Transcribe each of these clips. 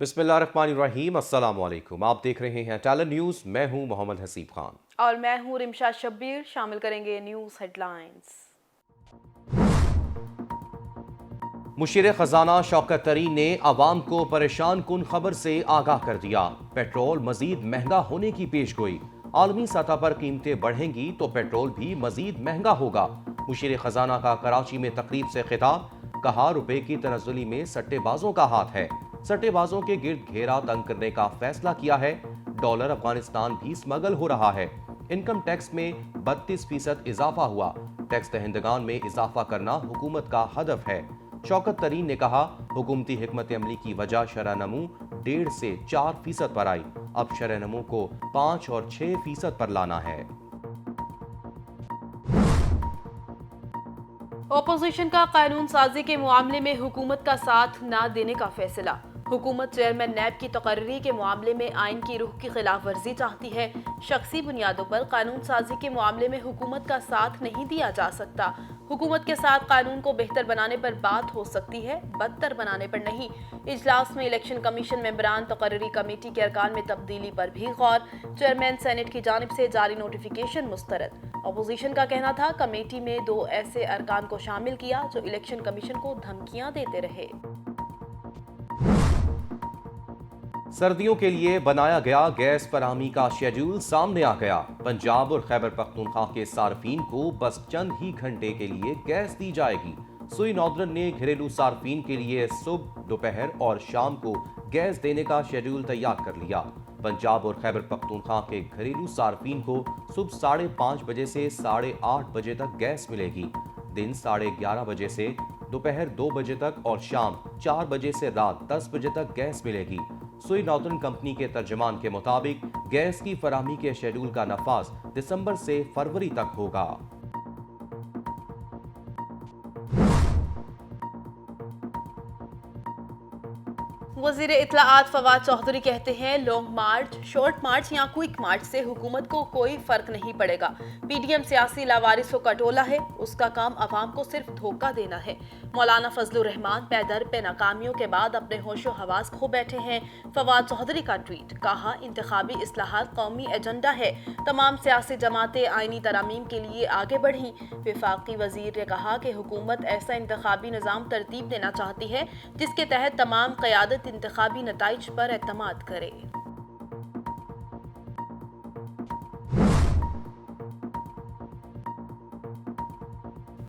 बिस्मिल्लाहिर्रहमानिर्रहीम, अस्सलाम वालेकुम। आप देख रहे हैं टैलेंट न्यूज़। मैं हूं मोहम्मद हसीब खान और मैं हूँ रिमशा शब्बीर। शामिल करेंगे न्यूज़ हेडलाइंस। मुशीर खजाना शौकत तरीन ने आवाम को परेशान कुन खबर से आगाह कर दिया। पेट्रोल मजीद महंगा होने की पेशगोई। आलमी सतह पर कीमतें बढ़ेंगी तो पेट्रोल भी मजीद महंगा होगा। मुशीर खजाना का कराची में तकरीब से खिताब। कहा, रुपए की तनज़्ज़ुली में सट्टेबाजों का हाथ है। सट्टेबाजों के गिर्द घेरा तंग करने का फैसला किया है। डॉलर अफगानिस्तान भी स्मगल हो रहा है। इनकम टैक्स में 32% इजाफा हुआ। टैक्स दहिंदगान में इजाफा करना हुकूमत का हदफ है। शौकत तरीन ने कहा, हुकूमती हिकमत अमली की वजह शरह नमू 1.5 से 4% पर आई। अब शरह नमू को 5 और 6% पर लाना है। अपोजिशन का कानून साजी के मामले में हुकूमत का साथ न देने का फैसला। हुकूमत चेयरमैन नैब की तकर्री के मामले में आइन की रूह की खिलाफ वर्जी चाहती है। शख्सी बुनियादों पर कानून साजी के मामले में हुकूमत का साथ नहीं दिया जा सकता। हुकूमत के साथ कानून को बेहतर बनाने पर बात हो सकती है, बदतर बनाने पर नहीं। इजलास में इलेक्शन कमीशन मेंबरान तकर्री कमेटी के अरकान में तब्दीली पर भी गौर। चेयरमैन सेनेट की जानिब से जारी नोटिफिकेशन मुस्तरद। अपोजिशन का कहना था, कमेटी में 2 ऐसे अरकान को शामिल किया जो इलेक्शन कमीशन को धमकियां देते रहे। सर्दियों के लिए बनाया गया गैस फराहमी का शेड्यूल सामने आ गया। पंजाब और खैबर पख्तूनख्वा के सार्फिन को बस चंद ही घंटे के लिए गैस दी जाएगी। सुई नॉर्दर्न ने घरेलू सार्फिन के लिए सुबह, दोपहर और शाम को गैस देने का शेड्यूल तैयार कर लिया। पंजाब और खैबर पख्तूनख्वा के घरेलू सार्फिन को सुबह 5:30 बजे से 8:30 बजे तक गैस मिलेगी। दिन 11:30 बजे से दोपहर 2 बजे तक और शाम 4 बजे से रात 10 बजे तक गैस मिलेगी। सुई नॉर्दर्न कंपनी के तर्जमान के मुताबिक गैस की फराहमी के शेड्यूल का नफाज दिसंबर से फरवरी तक होगा। वज़ीर इत्तलाआत फवाद चौधरी कहते हैं, लॉन्ग मार्च, शॉर्ट मार्च या क्विक मार्च से हुकूमत को कोई फर्क नहीं पड़ेगा। पीडीएम सियासी लावारिसों का टोला है, उसका काम अवाम को सिर्फ धोखा देना है। मौलाना फजलुर रहमान पैदर पे नाकामियों के बाद अपने होशो हवास खो बैठे हैं। फवाद चौधरी का ट्वीट। कहा, इंतखाबी इस्लाहात कौमी एजेंडा है। तमाम सियासी जमातें आईनी तरामीम के लिए आगे बढ़ी। वफाकी वजीर ने कहा कि हुकूमत ऐसा इंतखाबी निज़ाम तरतीब देना चाहती है जिसके तहत तमाम क़यादत इंतखाबी नताइज पर एतमाद करे।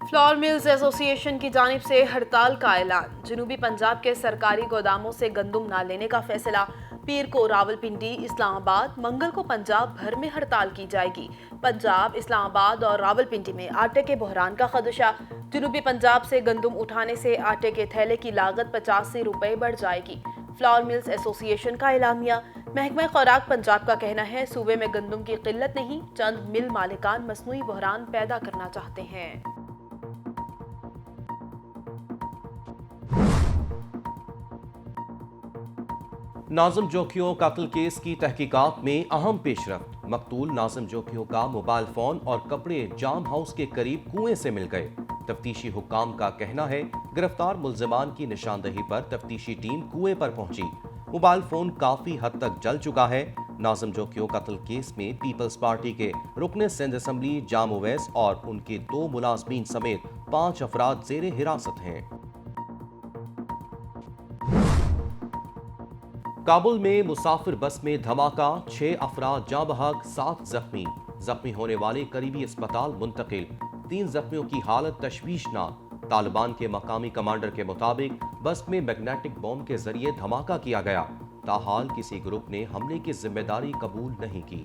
फ्लोर मिल्स एसोसिएशन की जानिब से हड़ताल का ऐलान। जनूबी पंजाब के सरकारी गोदामों से गंदम न लेने का फैसला। पीर को रावलपिंडी, इस्लामाबाद, मंगल को पंजाब भर में हड़ताल की जाएगी। पंजाब, इस्लामाबाद और रावलपिंडी में आटे के बहरान का खदशा। जनूबी पंजाब से गंदम उठाने से आटे के थैले की लागत 85 रुपए बढ़ जाएगी। फ्लोर मिल्स एसोसिएशन का एलामिया। महकमा खुराक पंजाब का कहना है, सूबे में गंदम की किल्लत नहीं, चंद मिल मालिकान मसनूई बहरान पैदा करना चाहते हैं। नाज़िम जोखियों कत्ल केस की तहकीकात में अहम पेशरफ्त। मकतूल नाज़िम जोखियों का मोबाइल फोन और कपड़े जाम हाउस के करीब कुएं से मिल गए। तफ्तीशी हुक्काम का कहना है, गिरफ्तार मुल्जिमान की निशानदही पर तफ्तीशी टीम कुएं पर पहुंची। मोबाइल फोन काफी हद तक जल चुका है। नाज़िम जोखियों कत्ल केस में पीपल्स पार्टी के रुकने सिंध असम्बली जाम ओवैस और उनके 2 मुलाजमीन समेत 5 अफराद जेरे हिरासत हैं। काबुल में मुसाफिर बस में धमाका, 6 अफराद जाँ बहक, 7 जख्मी। जख्मी होने वाले करीबी अस्पताल मुंतकिल। 3 जख्मियों की हालत तशवीशनाक। तालिबान के मकामी कमांडर के मुताबिक बस में मैग्नेटिक बॉम्ब के जरिए धमाका किया गया। ताहाल किसी ग्रुप ने हमले की जिम्मेदारी कबूल नहीं की।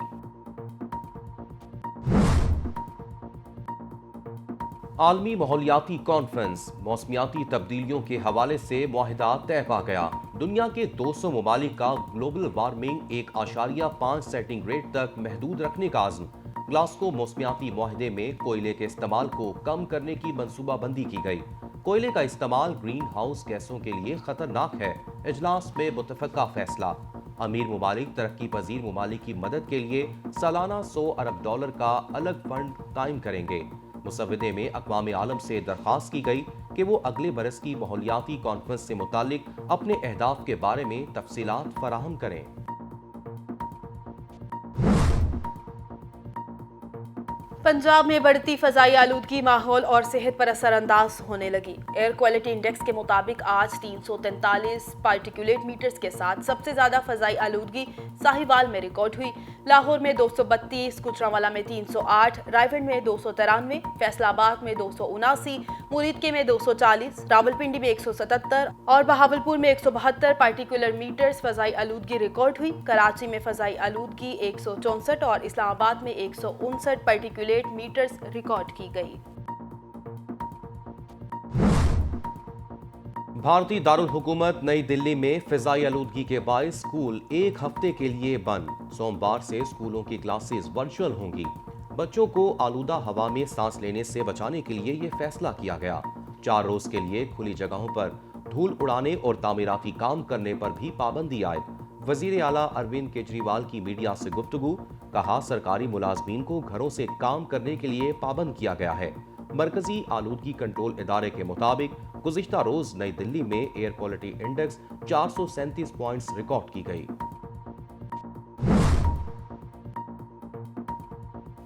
आलमी माहौलियाती कॉन्फ्रेंस। मौसमियाती तब्दीलियों के हवाले से मुआहिदा तय पा गया। दुनिया के 200 ममालिक का ग्लोबल वार्मिंग 1.5 सेंटीग्रेड रेट तक महदूद रखने का आज़म। ग्लासगो मौसमियाती मुआहिदे में कोयले के इस्तेमाल को कम करने की मंसूबाबंदी की गई। कोयले का इस्तेमाल ग्रीन हाउस गैसों के लिए खतरनाक है। इजलास में मुतफ़क़ा फैसला। अमीर ममालिक तरक्की पजीर ममालिक की मदद के लिए सालाना $100 अरब का अलग फंड कायम करेंगे। मुसव्वदे में अक़वाम आलम से दरख्वास्त की गई کہ وہ اگلے برس کی ماحولیاتی کانفرنس سے متعلق اپنے اہداف کے بارے میں تفصیلات فراہم کریں۔ پنجاب میں بڑھتی فضائی آلودگی ماحول اور صحت پر اثر انداز ہونے لگی۔ ایئر کوالٹی انڈیکس کے مطابق آج 343 پارٹیکولیٹ میٹرز کے ساتھ سب سے زیادہ فضائی آلودگی ساہیوال میں ریکارڈ ہوئی۔ لاہور میں 232، گجرانوالہ میں 308، رائے گڑھ میں 293، فیصل آباد میں 279، موریدکے میں 240، راولپنڈی میں 177 اور بہاولپور میں 172 پارٹیکولر میٹرز فضائی آلودگی ریکارڈ ہوئی۔ کراچی میں فضائی آلودگی 164 اور اسلام آباد میں 159 پارٹیکولر میٹرز ریکارڈ کی گئی۔ بھارتی دارالحکومت نئی دلی میں فضائی آلودگی کے باعث اسکول ایک ہفتے کے لیے بند۔ سوموار سے اسکولوں کی کلاسز ورچوئل ہوں گی۔ بچوں کو آلودہ ہوا میں سانس لینے سے بچانے کے لیے یہ فیصلہ کیا گیا۔ 4 روز کے لیے کھلی جگہوں پر دھول اڑانے اور تعمیراتی کام کرنے پر بھی پابندی عائد۔ وزیر اعلیٰ اروند کیجریوال کی میڈیا سے گفتگو، کہا سرکاری ملازمین کو گھروں سے کام کرنے کے لیے پابند کیا گیا ہے۔ مرکزی آلودگی کنٹرول ادارے کے مطابق گزشتہ روز نئی دلی میں air quality index 437 points record کی گئی۔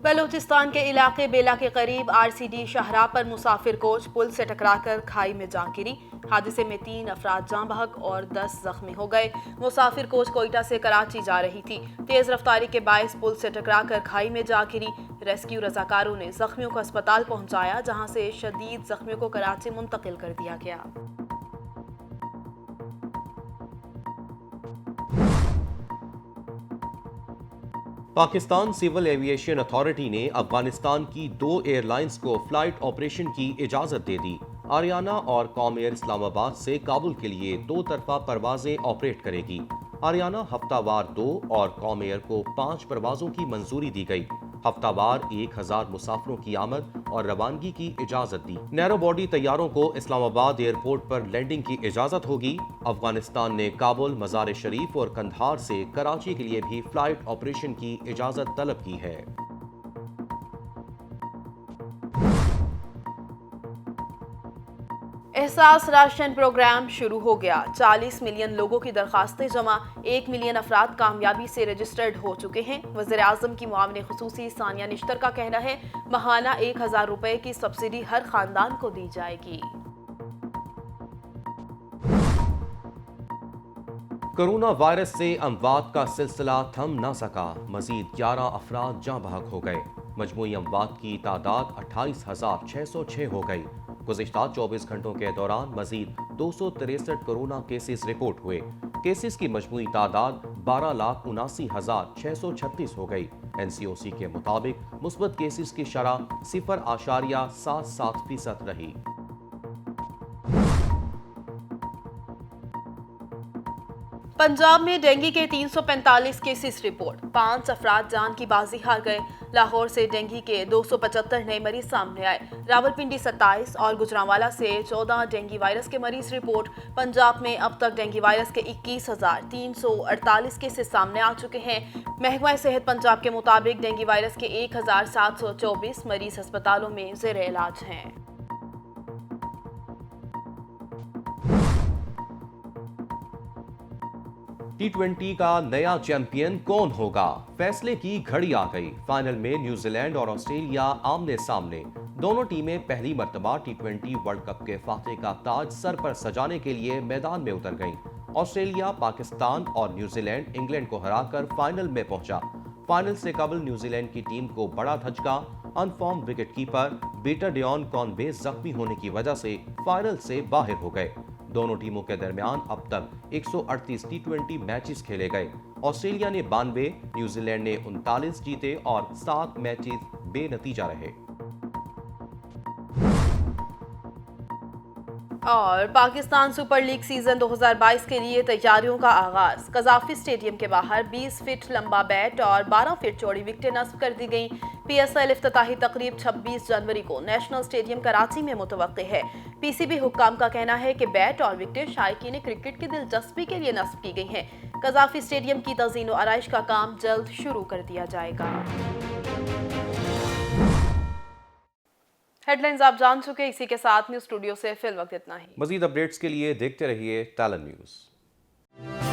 بلوچستان کے علاقے بیلا کے قریب RCD شاہراہ پر مسافر کوچ پل سے ٹکرا کر کھائی میں جا گری۔ حادثے میں 3 افراد جاں بحق اور 10 زخمی ہو گئے۔ مسافر کوچ کوئٹہ سے کراچی جا رہی تھی۔ تیز رفتاری کے باعث پل سے ٹکرا کر کھائی میں جا گری۔ ریسکیو رضاکاروں نے زخمیوں کو اسپتال پہنچایا، جہاں سے شدید زخمیوں کو کراچی منتقل کر دیا گیا۔ پاکستان سول ایویشن اتھارٹی نے افغانستان کی 2 ایئر لائنز کو فلائٹ آپریشن کی اجازت دے دی۔ آریانہ اور قوم ایئر اسلام آباد سے کابل کے لیے 2 طرفہ پروازیں آپریٹ کرے گی۔ آریانہ ہفتہ وار 2 اور قوم ایئر کو 5 پروازوں کی منظوری دی گئی۔ ہفتہ وار 1000 مسافروں کی آمد اور روانگی کی اجازت دی۔ نیرو باڈی طیاروں کو اسلام آباد ایئرپورٹ پر لینڈنگ کی اجازت ہوگی۔ افغانستان نے کابل، مزار شریف اور قندھار سے کراچی کے لیے بھی فلائٹ آپریشن کی اجازت طلب کی ہے۔ احساس راشن پروگرام شروع ہو گیا۔ 40 ملین لوگوں کی درخواستیں جمع، 1 ملین افراد کامیابی سے رجسٹرڈ ہو چکے ہیں۔ وزیر اعظم کی معاون خصوصی ثانیہ نشتر کا کہنا ہے ماہانہ 1000 روپے کی سبسڈی ہر خاندان کو دی جائے گی۔ کرونا وائرس سے اموات کا سلسلہ تھم نہ سکا، مزید 11 افراد جاں بحق ہو گئے۔ مجموعی اموات کی تعداد 28,606 ہو گئی۔ گزشتہ 24 گھنٹوں کے دوران مزید 263 کرونا کیسز رپورٹ ہوئے۔ کیسز کی مجموعی تعداد 12,79,636 ہو گئی۔ NCOC کے مطابق مثبت کیسز کی شرح 0.77% رہی۔ پنجاب میں ڈینگی کے 345 کیسز رپورٹ، 5 افراد جان کی بازی ہار گئے۔ لاہور سے ڈینگی کے 275 نئے مریض سامنے آئے۔ راولپنڈی 27 اور گجرانوالہ سے 14 ڈینگی وائرس کے مریض رپورٹ۔ پنجاب میں اب تک ڈینگی وائرس کے 21,348 کیسز سامنے آ چکے ہیں۔ محکمہ صحت پنجاب کے مطابق ڈینگی وائرس کے 1,724 مریض ہسپتالوں میں زیر علاج ہیں۔ T20 کا نیا چیمپئن کون ہوگا؟ فیصلے کی گھڑی آ گئی۔ فائنل میں نیوزی لینڈ اور آسٹریلیا آمنے سامنے۔ دونوں ٹیمیں پہلی مرتبہ T20 ورلڈ کپ کے فاتح کا تاج سر پر سجانے کے لیے میدان میں اتر گئیں۔ آسٹریلیا پاکستان اور نیوزی لینڈ انگلینڈ کو ہرا کر فائنل میں پہنچا۔ فائنل سے قبل نیوزی لینڈ کی ٹیم کو بڑا دھچکا۔ In form wicket keeper Peter Devon Conway زخمی ہونے کی وجہ سے فائنل سے باہر ہو گئے۔ دونوں ٹیموں کے درمیان اب تک 138 T20 میچز کھیلے گئے۔ آسٹریلیا نے 92، نیوزی لینڈ نے 39 جیتے اور 7 میچز بے نتیجہ رہے۔ اور پاکستان سپر لیگ سیزن 2022 کے لیے تیاریوں کا آغاز۔ قذافی اسٹیڈیم کے باہر 20 فٹ لمبا بیٹ اور 12 فٹ چوڑی وکٹیں نصب کر دی گئیں۔ PSL افتتاحی تقریب 26 جنوری کو نیشنل اسٹیڈیم کراچی میں متوقع ہے۔ PCB حکام کا کہنا ہے کہ بیٹ اور وکٹیں شائقین کرکٹ کی دلچسپی کے لیے نصب کی گئی ہیں۔ قذافی اسٹیڈیم کی تزئین و آرائش کا کام جلد شروع کر دیا جائے گا۔ हेडलाइंस आप जान चुके, इसी के साथ न्यूज स्टूडियो से फिल वक्त इतना ही। मजीद अपडेट्स के लिए देखते रहिए टैलेंट न्यूज़।